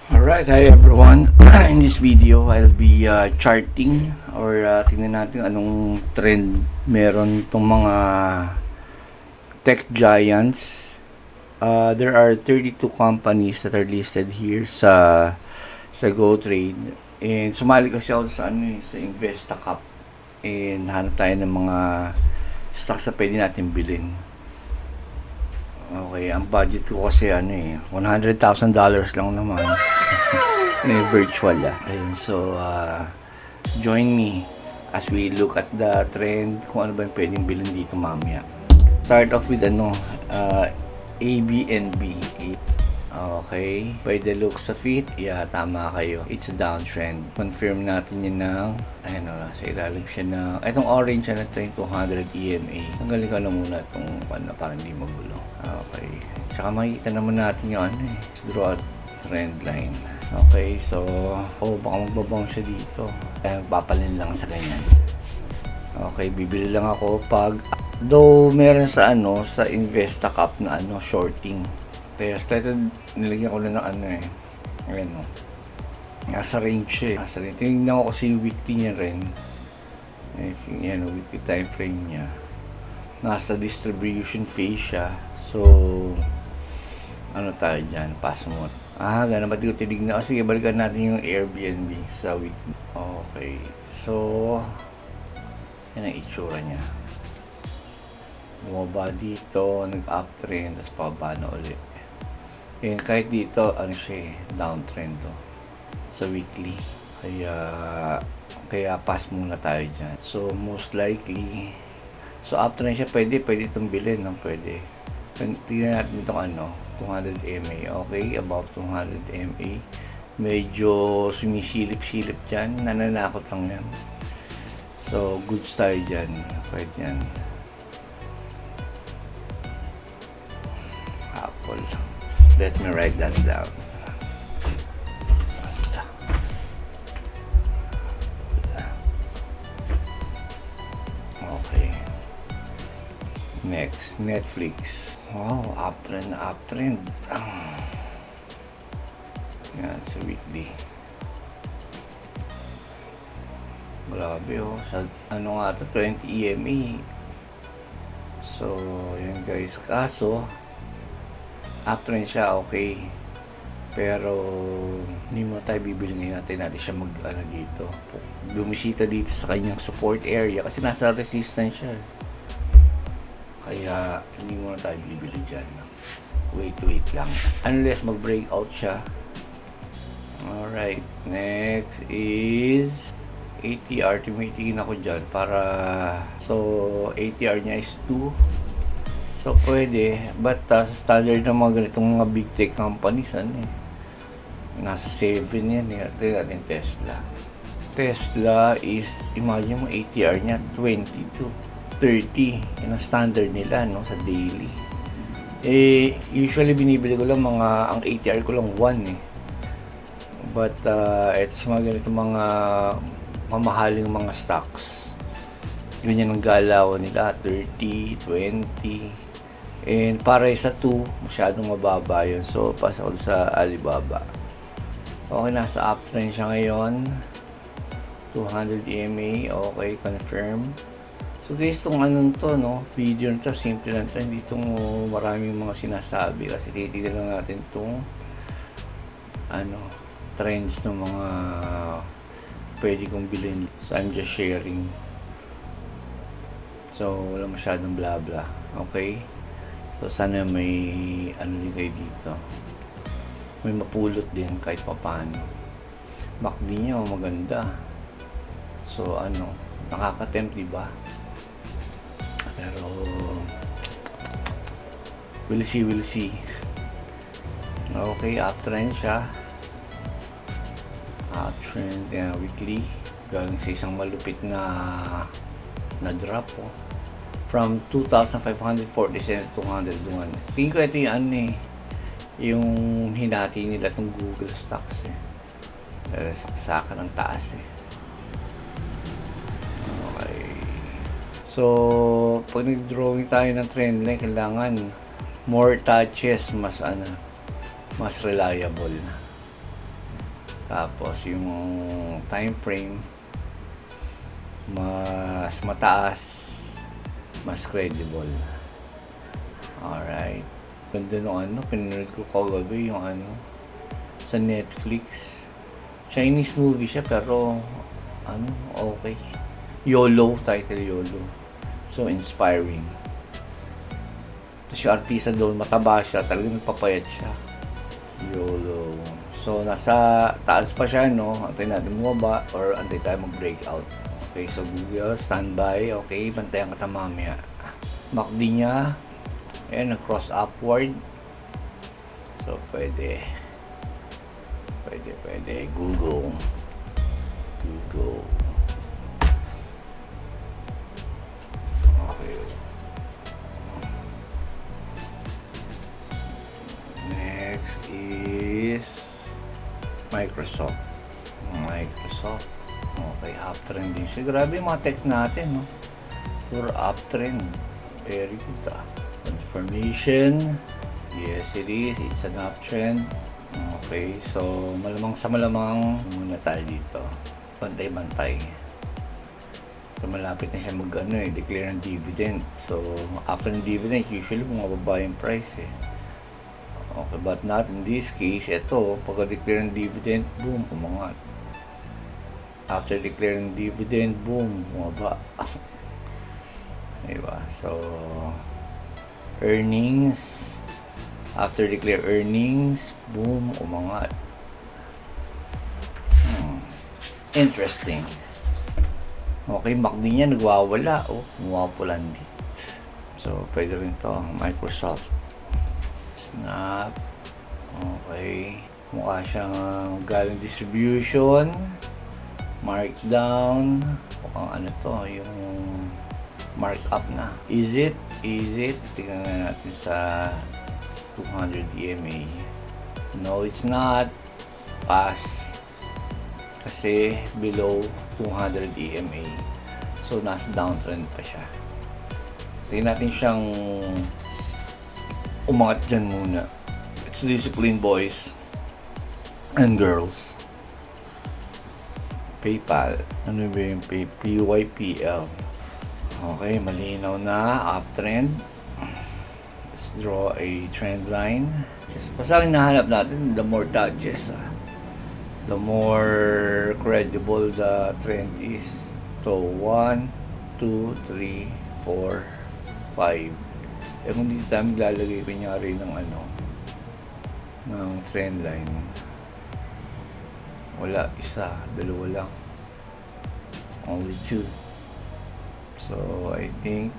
Alright, hi everyone. In this video, I'll be charting or tingnan natin anong trend meron tong mga tech giants. There are 32 companies that are listed here sa GoTrade. And sumali kasi ako sa sa InvestaCup. And hanap tayo ng mga stocks na pwede natin bilhin. Okay, ang budget ko kasi $100,000 lang naman. Virtual Ayun, so join me as we look at the trend kung ano ba yung pwedeng bilhin dito mamaya. Start off with ABNB. Okay, by the looks of it, tama kayo. It's a downtrend. Confirm natin yun ng, sa ilalim siya ng, itong orange na ito yung 200 EMA. Tanggalin ko na muna itong, para hindi magulo. Okay, tsaka makikita naman natin yung, draw trend line. Okay, so, baka magbabounce siya dito. Kaya magpapalin lang sa ganyan. Okay, bibili lang ako pag, though meron sa sa InvestaCup na shorting. Kaya started, nilagyan ko lang ng nasa range siya. Nasa range. Tingnan ko kasi yung weekly niya rin. If yung weekly time frame niya. Nasa distribution phase siya. So, tayo dyan? Pass mo. Ganun ba ko tinignan? Sige, balikan natin yung Airbnb sa weekly. Okay. So, yan ang itsura niya. Bumaba dito, nag-uptrend, tapos pababa na ulit. And kahit dito, downtrend to sa weekly. Kaya pass muna tayo dyan. So, most likely, uptrend siya, pwede itong bilhin, pwede. Tingnan natin itong 200 MA. Okay, above 200 MA. Medyo sumisilip-silip dyan. Nananakot lang yan. So, goods tayo dyan. Pwede yan. Apple. Let me write that down. Okay. Next, Netflix. Wow, uptrend. Yan, sa weekly. Grabe sa 20 EMA. So, yun guys. Kaso, uptrend siya, okay. Pero, hindi mo tayo bibili ngayon natin siya dito. Bumisita dito sa kanyang support area kasi nasa resistance siya. Kaya, hindi mo na tayo bibili dyan. Wait lang. Unless mag-breakout siya. Alright. Next is ATR. Tumitingin ako dyan para... So, ATR niya is 2. So, pwede. But, sa standard ng mga ganitong mga big tech companies, nasa 7 yan. Tingnan natin Tesla. Tesla is, imagine mo, ATR niya, 22, 30. Yan ang standard nila, sa daily. Usually, binibili ko lang ang ATR ko lang 1, But, ito sa mga ganitong mga mamahaling mga stocks. Yun yan ang galaw nila, 30, 20. And para sa 2, masyadong mababa yun. So, pasok sa Alibaba. Okay, nasa uptrend siya ngayon. 200 EMA. Okay, confirm. So guys, itong video na to, simple lang to. Hindi itong maraming mga sinasabi. Kasi titignan lang natin itong trends ng mga pwede kong bilhin. So, I'm just sharing. So, wala masyadong bla bla. Okay? So, sana may din kayo dito. May mapulot din kahit papaano. MACD niya, maganda. So, nakaka-tempt, diba? Pero, we'll see. Okay, uptrend siya. Uptrend, weekly. Galing sa isang malupit na drop, from 2,547 to 201. Tingin ko ito yung hinati nila itong Google stocks, saksakan ng taas, Okay. So, pag nag-drawing tayo ng trend line, kailangan more touches, mas reliable. Tapos yung time frame mas mataas, mas credible. Alright. Ganda nung pinanood ko kagabi yung sa Netflix. Chinese movie siya pero okay. YOLO, title YOLO. So inspiring. Tapos yung artista doon, mataba siya, talagang nagpapayat siya. YOLO. So nasa taas pa siya, no? Antay natin bumaba or antay tayo mag-breakout. Okay, so Google, standby. Okay, bantayan ka mamaya. MACD niya, ayan, nag-cross upward. So, pwede. Google. Okay. Next is Microsoft. Okay, uptrend din siya. Grabe yung mga tech natin, no? Puro uptrend. Very good, Confirmation. Yes, it is. It's an uptrend. Okay, so malamang muna tayo dito. Bantay-bantay. So, malapit na siya declare ng dividend. So, after ng dividend, usually bumababa yung price, Okay, but not in this case. Ito, pagka-declare ng dividend, boom, umangat. After declaring dividend, boom, bumaba. Diba? So, earnings, after declare earnings, boom, umangat. Interesting. Okay, MACD niya nagwawala. Umuwapulandit. So, pwede rin to. Microsoft. Snap. Okay. Mukha siyang galing distribution. Markdown. Mukhang yung markup na. Is it? Tingnan na natin sa 200 EMA. No, it's not. Pass. Kasi below 200 EMA. So, nasa downtrend pa siya. Tingnan natin siyang umangat dyan muna. It's discipline, boys and girls. PayPal. Ano ba yung PYPL? Okay, malinaw na. Uptrend. Let's draw a trend line. Basta hinahanap natin, the more dodges, the more credible the trend is. So, 1, 2, 3, 4, 5. Kung dito tayo maglalagay kunyari ng ng trend line. Wala, isa, dalawa lang. Only 2. So, I think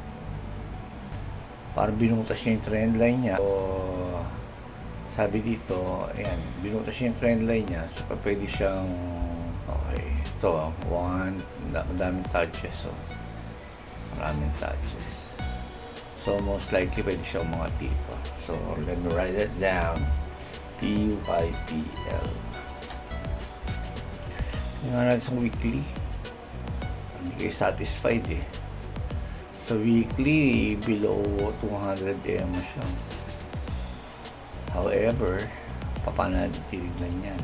parang binutas niya yung trend line niya. So, sabi dito, ayan, binutas niya yung trend line niya. So, pwede siyang, okay, ito, 1, madaming touches. So, maraming touches. So, most likely, pwede siya umangat dito. So, let me write it down. PYPL. Tingnan natin sa weekly. Hindi kayo satisfied So weekly, below 200 EMA siya. However, paano natin titignan yan?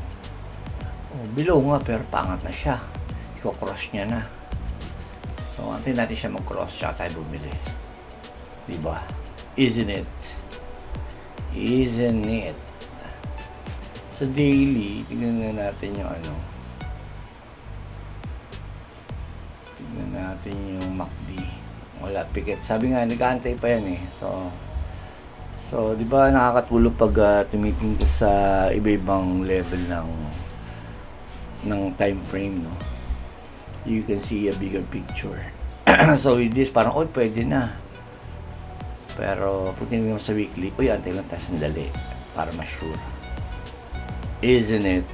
Below nga, pero pangat na siya. Iko-cross niya na. So, antin natin siya mag-cross, siya tayo bumili. Diba? Isn't it? Sa daily, tignan na natin yung tignan natin yung MACD. Wala, pikit. Sabi nga, nag-aantay pa yan So, di ba nakakatulong pag tumitingin ka sa iba-ibang level ng time frame, no? You can see a bigger picture. So, with this, parang, pwede na. Pero, pag tinignan mo sa weekly, antay lang tayo sandali para ma-sure. Isn't it?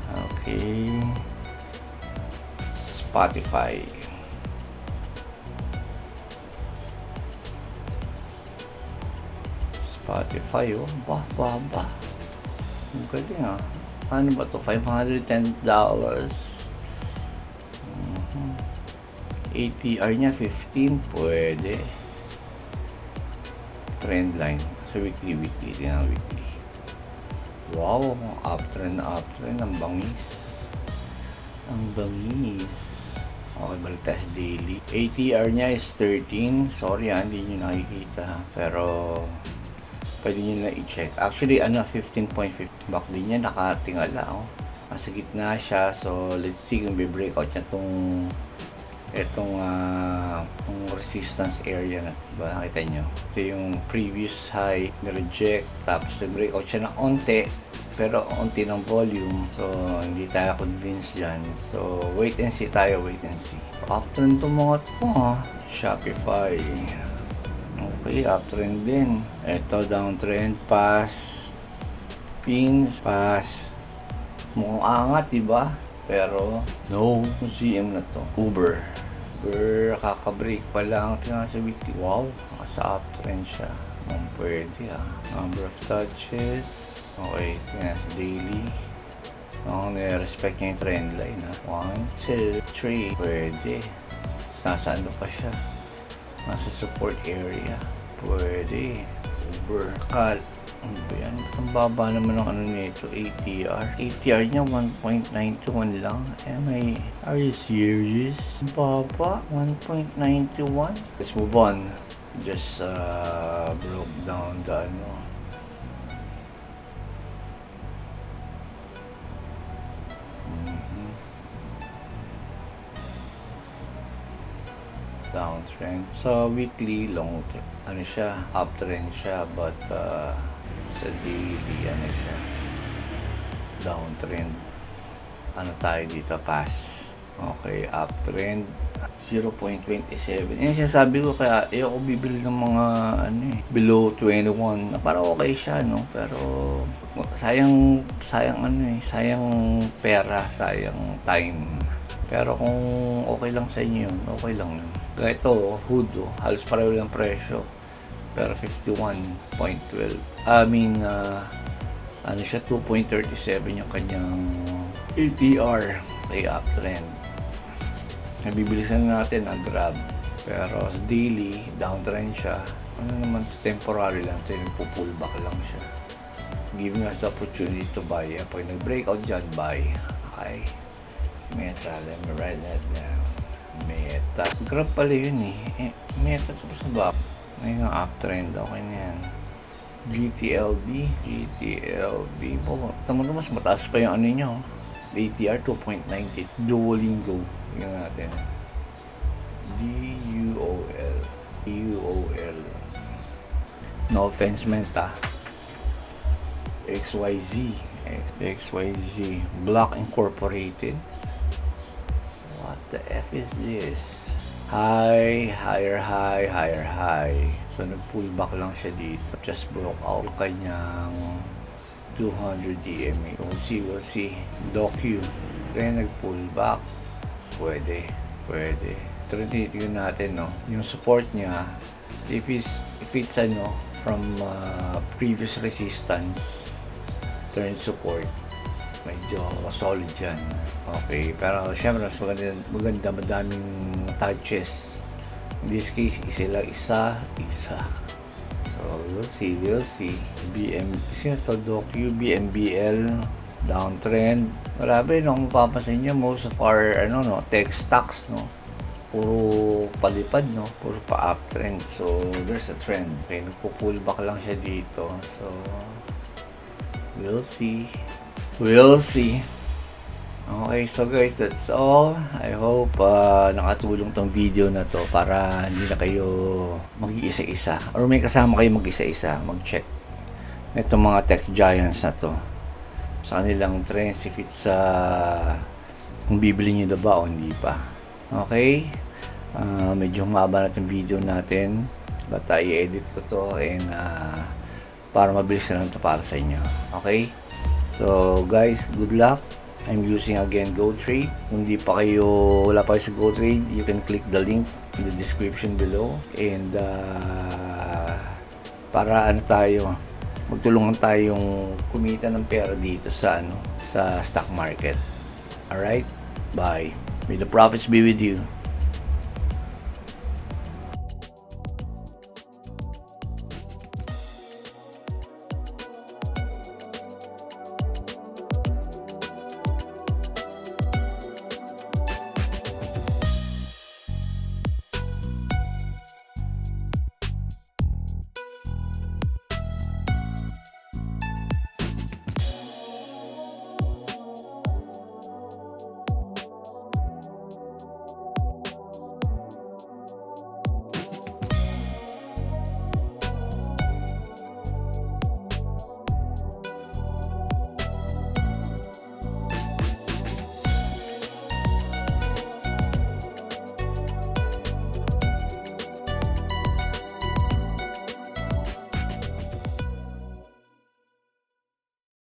Okay. Spotify. Ba. Ang galing Ano ba to? $510. ATR niya 15. Pwede. Trend line. So weekly. Tingnan weekly. Wow, uptrend, ang bangis. Ang bangis. Okay, balik tayo sa daily. ATR niya is 13. Sorry hindi nyo nakikita. Pero, pwede nyo na i-check. Actually, 15.50. Back din niya, nakatingala. Nasa gitna siya. So, let's see kung be-breakout niya itong resistance area na. Diba? Nakita nyo? Ito yung previous high na reject. Tapos, nag-breakout siya ng onte. Pero onti ng volume, so hindi tayo convinced dyan. So wait and see tayo, wait and see. Uptrend to mga to Shopify. Okay, uptrend din. Ito downtrend, pass. Pins, pass. Mukhang angat, diba? Pero no, GM na to. Uber, kakabreak pa lang. Tingnan sa weekly. Wow, nasa uptrend siya. Pwede Number of touches. Okay, tingnan sa daily. Nire-respect niya yung trend line 1, 2, 3. Pwede. Nasa ano pa siya? Nasa support area. Pwede. Uber. Ano ba yan? Ang baba naman ng ano nito, ATR. ATR niya 1.91 lang. Are you serious? Baba? 1.91? Let's move on. Just broke down the downtrend. So weekly, uptrend siya, but sa daily, siya, downtrend. Ano tayo dito? Pass. Okay, uptrend 0.27. Yan sinasabi ko, kaya ayoko bibili ng mga below 21. Parang okay siya, no? Pero sayang sayang pera, sayang time. Pero kung okay lang sa inyo yun, okay lang yun. Kaya ito, Hudo, halos pareho lang presyo. Pero 51.12. Siya 2.37 yung kanyang ATR. Kay uptrend. Nabibilisan natin ang Grab. Pero sa daily, downtrend siya. Temporary lang ito. Pullback lang siya. Giving us the opportunity to buy. Pag nag-breakout dyan, buy. Okay. Meta, let me write that down. Meta. Grab pala yun Meta ito sa baba. Ngayon ang uptrend. Okay na yan. GTLB. Tama mas mataas pa yung nyo. ATR 2.90. Duolingo. Tingnan natin. DUOL. No offense meant XYZ. Block Incorporated. What the F is this? Higher high. So nag-pullback lang siya dito. Just broke out kanyang 200 DMA. We'll see. Docu. Kaya nag-pullback. Pwede. Ito rin tinitignan natin, yung support niya, if it's from previous resistance, turn support, medyo solid yan. Okay, pero syempre mas maganda madaming touches. In this case, isa. So we'll see. Docu, BMBL, downtrend. Marami kung mapapansin nyo, most of our tech stocks, puro palipad, puro pa-uptrend. So there's a trend. Okay, nagpo-pullback lang siya dito. So we'll see. Okay, so guys, that's all. I hope nakatulong tong video na to para hindi na kayo mag-iisa-isa or may kasama kayo mag-isa-isa, mag-check itong mga tech giants na to sa kanilang trends, if it's kung bibili nyo na ba o hindi pa. Okay, medyo mahaba na itong video natin, but i-edit ko to and para mabilis na lang ito para sa inyo. Okay, so guys, good luck. I'm using again GoTrade. Kung wala pa kayo sa GoTrade, you can click the link in the description below and para magtulungan tayong kumita ng pera dito sa stock market. Alright? Bye. May the profits be with you.